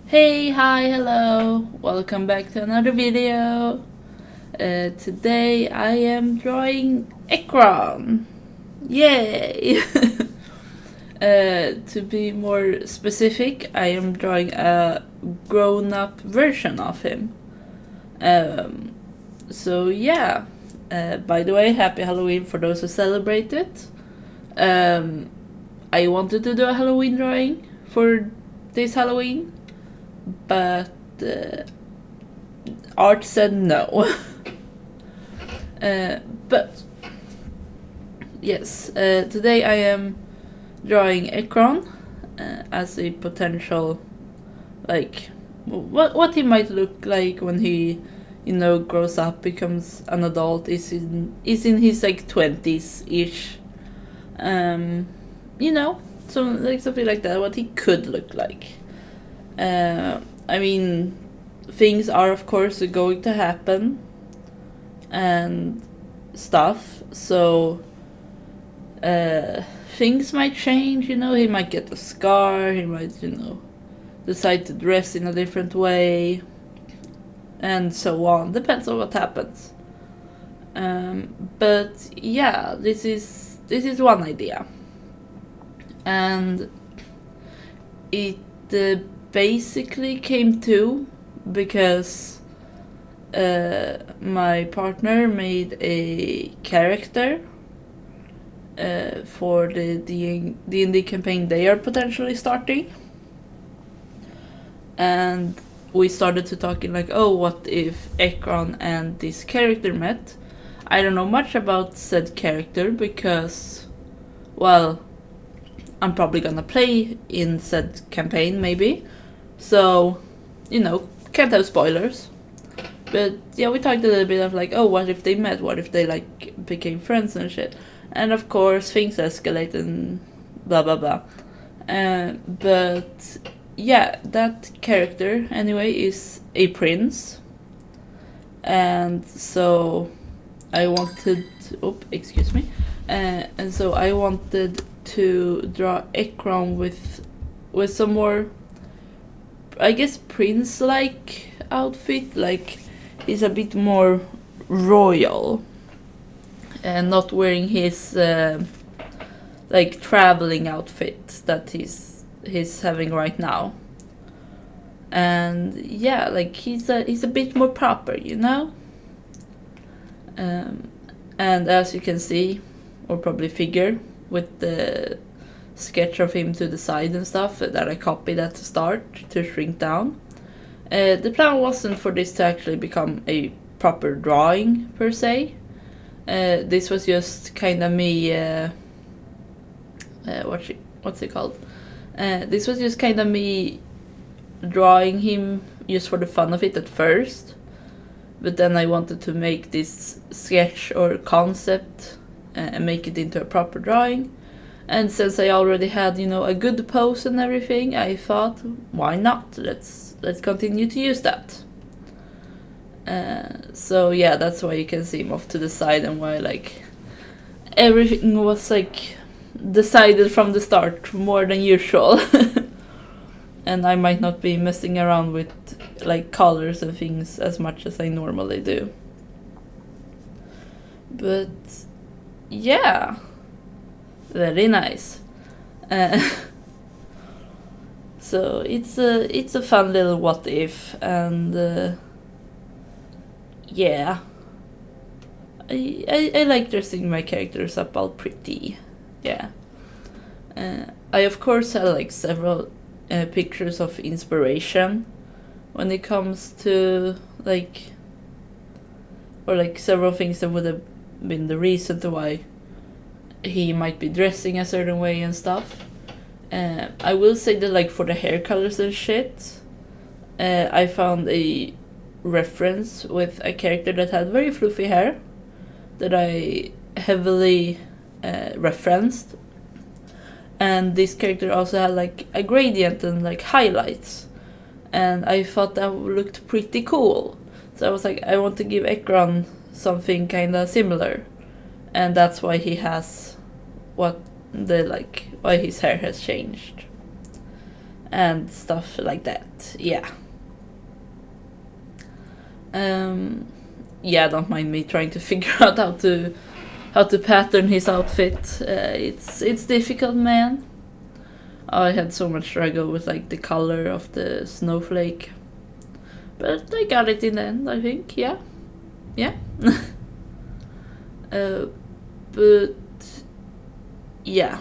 Hey, hi, hello, welcome back to another video. Today I am drawing Ekron. Yay! To be more specific, I am drawing a grown-up version of him. So yeah, by the way, happy Halloween for those who celebrate it. I wanted to do a Halloween drawing for this Halloween, but Art said no. But yes, today I am drawing Ekron as a potential, like, what he might look like when he, grows up, becomes an adult, is in his like 20s ish. So like something like that, what he could look like. I mean, things are of course going to happen and stuff, so things might change, he might get a scar, he might, decide to dress in a different way, and so on. Depends on what happens. But yeah, this is one idea. And it basically came to because my partner made a character for the D&D campaign they are potentially starting, and we started to talking like, oh, what if Ekron and this character met? I don't know much about said character because, well, I'm probably gonna play in said campaign maybe, so can't have spoilers. But yeah, we talked a little bit of like, oh, what if they met, what if they like became friends and shit, and of course things escalate and blah blah blah. But yeah, that character anyway is a prince, and so I wanted excuse me, and so I wanted to draw Ekron with some more, I guess, prince-like outfit. Like, he's a bit more royal and not wearing his like traveling outfit that he's having right now. And yeah, like he's a bit more proper, and as you can see, or probably figure, with the sketch of him to the side and stuff that I copied at the start to shrink down. The plan wasn't for this to actually become a proper drawing per se. This was just kind of me. What's it called? This was just kind of me drawing him just for the fun of it at first, but then I wanted to make this sketch or concept and make it into a proper drawing. And since I already had, a good pose and everything, I thought, why not? Let's continue to use that. So yeah, that's why you can see him off to the side, and why like everything was like decided from the start more than usual. And I might not be messing around with like colors and things as much as I normally do. But yeah, very nice. So it's a fun little what if, and yeah, I like dressing my characters up all pretty. Yeah. I of course had like several pictures of inspiration when it comes to like, or like several things that would have been the reason to why he might be dressing a certain way and stuff. I will say that like for the hair colors and shit, I found a reference with a character that had very fluffy hair that I heavily referenced, and this character also had like a gradient and like highlights, and I thought that looked pretty cool. So I was like, I want to give Ekron something kind of similar, and that's why he has why his hair has changed. and stuff like that. Yeah. Yeah, don't mind me trying to figure out how to pattern his outfit. It's difficult, man. I had so much struggle with like the color of the snowflake, but I got it in the end, I think. Yeah. But yeah.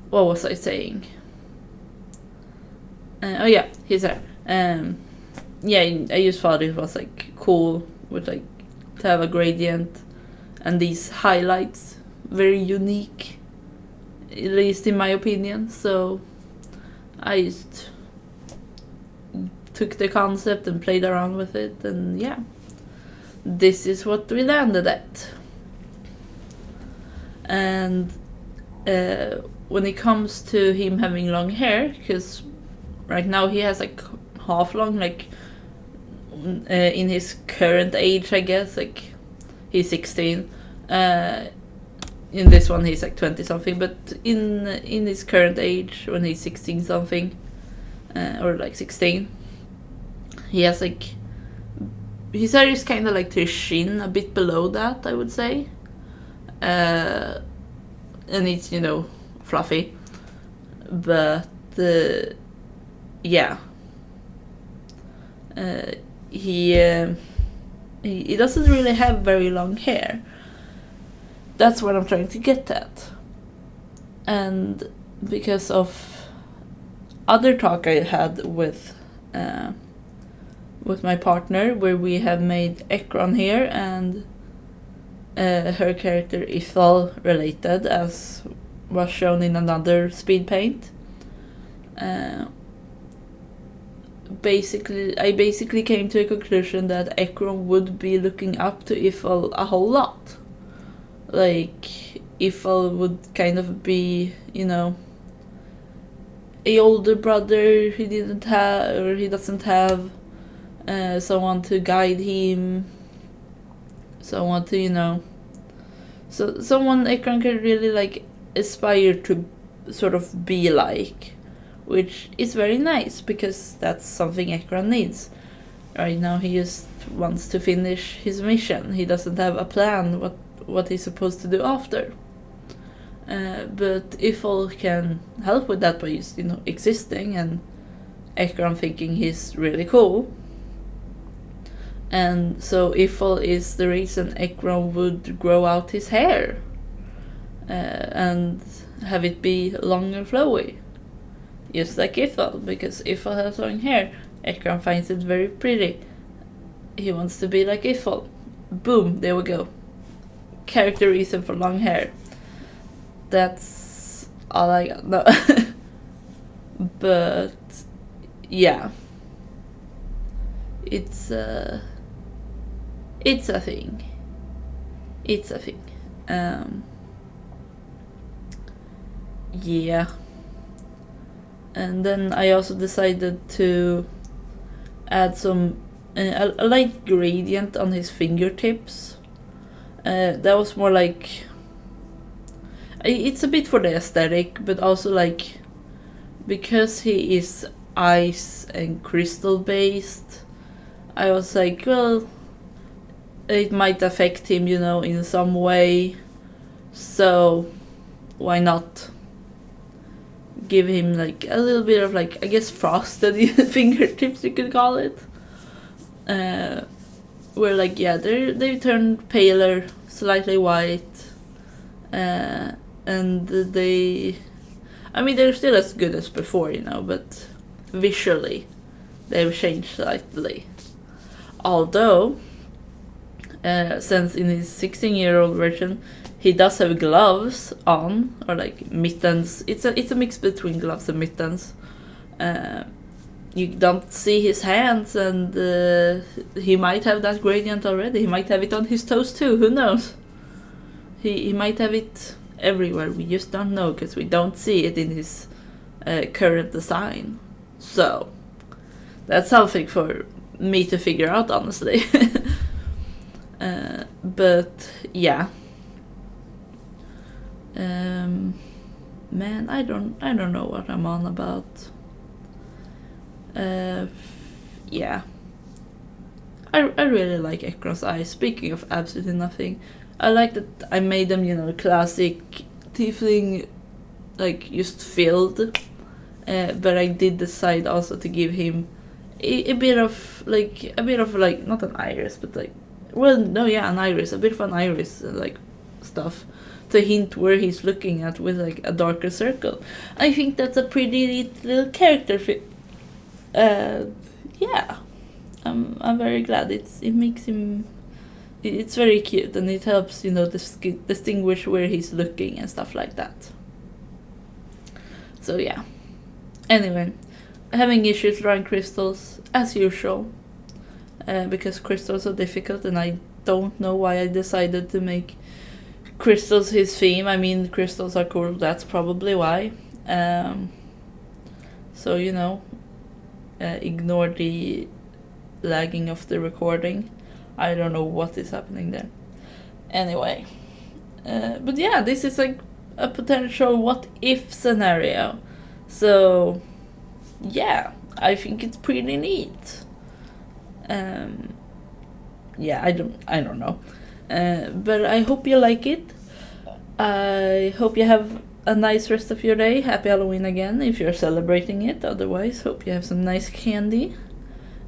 What was I saying? Oh yeah, he's there. Yeah, I just thought it was like cool with like to have a gradient and these highlights, very unique, at least in my opinion. So I just took the concept and played around with it, and yeah, this is what we landed at. And when it comes to him having long hair, because right now he has like half long, like in his current age, I guess, like he's 16. In this one he's like 20 something, but in his current age, when he's 16 something, or like 16, he has like, his hair is kind of like to his shin, a bit below that, I would say. And it's, you know, fluffy, but yeah, he doesn't really have very long hair. That's what I'm trying to get at. And because of other talk I had with my partner, where we have made Ekron here and her character Ithal related, as was shown in another speed paint. I basically came to a conclusion that Ekron would be looking up to Ithal a whole lot. Like, Ithal would kind of be, you know, a older brother he doesn't have, someone to guide him, someone to, you know, so someone Ekron can really like aspire to sort of be like, which is very nice because that's something Ekron needs. Right now he just wants to finish his mission. He doesn't have a plan what he's supposed to do after. But Ithal can help with that by just, you know, existing, and Ekron thinking he's really cool. And so Ithal is the reason Ekron would grow out his hair and have it be long and flowy. Just like Ithal, because Ithal has long hair. Ekron finds it very pretty. He wants to be like Ithal. Boom, there we go. Character reason for long hair. That's all I got. No. But yeah, it's a thing. It's a thing. Yeah. And then I also decided to add some a light gradient on his fingertips. That was more like, it's a bit for the aesthetic, but also like, because he is ice and crystal based, I was like, well, it might affect him, you know, in some way, so why not give him like a little bit of like, I guess, frosted fingertips, you could call it. Where like, yeah, they turn paler, slightly white, and I mean, they're still as good as before, you know, but visually they've changed slightly. Although, since in his 16-year-old version he does have gloves on, or like mittens. It's a mix between gloves and mittens. You don't see his hands, and he might have that gradient already. He might have it on his toes too, who knows? He might have it everywhere, we just don't know, because we don't see it in his current design. So, that's something for me to figure out, honestly. But, yeah. man, I don't know what I'm on about. Yeah. I really like Ekron's eyes. Speaking of absolutely nothing, I like that I made them, you know, classic tiefling, like just filled. But I did decide also to give him a bit of like not an iris, but like, well, no, yeah, an iris, a bit of an iris, like stuff to hint where he's looking at with like a darker circle. I think that's a pretty neat little character fit. Yeah, I'm very glad. It makes him. It's very cute, and it helps, you know, distinguish where he's looking and stuff like that. So yeah. Anyway, having issues drawing crystals as usual, because crystals are difficult, and I don't know why I decided to make crystals his theme. I mean, crystals are cool. That's probably why. So you know, ignore the lagging of the recording. I don't know what is happening there. Anyway, but yeah, this is like a potential what if scenario. So yeah, I think it's pretty neat. Yeah, I don't know. But I hope you like it. I hope you have a nice rest of your day. Happy Halloween again if you're celebrating it. Otherwise, hope you have some nice candy.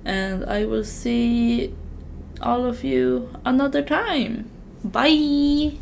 And I will see all of you another time. Bye!